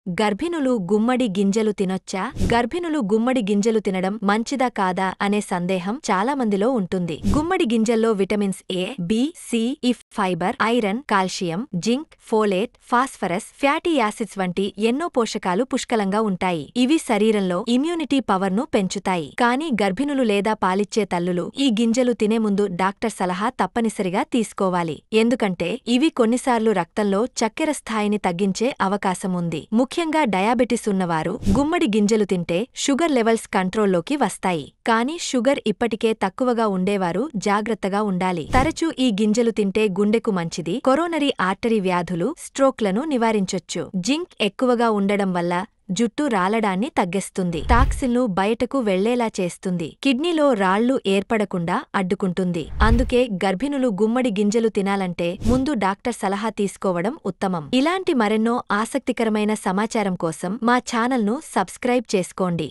గర్భిణులు గుమ్మడి గింజలు తినొచ్చా? గర్భిణులు గుమ్మడి గింజలు తినడం మంచిదా కాదా అనే సందేహం చాలా మందిలో ఉంటుంది. గుమ్మడి గింజల్లో vitamins A, B, C, E, fibre, iron, calcium, zinc, folate, phosphorus, fatty acids వంటి ఎన్నో పోషకాలు పుష్కలంగా ఉంటాయి. ఇవి శరీరంలో ఇమ్యూనిటీ పవర్ను పెంచుతాయి. కానీ గర్భిణులు లేదా పాలిచ్చే తల్లులు ఈ గింజలు తినే ముందు డాక్టర్ సలహా తప్పనిసరిగా తీసుకోవాలి. ఎందుకంటే ఇవి కొన్నిసార్లు రక్తంలో చక్కెర స్థాయిని తగ్గించే అవకాశం ఉంది. ముఖ్యంగా డయాబెటిస్ ఉన్నవారు గుమ్మడి గింజలు తింటే షుగర్ లెవెల్స్ కంట్రోల్లోకి వస్తాయి. కానీ షుగర్ ఇప్పటికే తక్కువగా ఉండేవారు జాగ్రత్తగా ఉండాలి. తరచూ ఈ గింజలు తింటే గుండెకు మంచిది. కొరోనరీ ఆర్టరీ వ్యాధులు, స్ట్రోక్లను నివారించొచ్చు. జింక్ ఎక్కువగా ఉండడం వల్ల జుట్టు రాలడాన్ని తగ్గిస్తుంది. టాక్సిన్లు బయటకు వెళ్లేలా చేస్తుంది. కిడ్నీలో రాళ్లు ఏర్పడకుండా అడ్డుకుంటుంది. అందుకే గర్భిణులు గుమ్మడి గింజలు తినాలంటే ముందు డాక్టర్ సలహా తీసుకోవడం ఉత్తమం. ఇలాంటి మరెన్నో ఆసక్తికరమైన సమాచారం కోసం మా ఛానల్ను సబ్స్క్రైబ్ చేసుకోండి.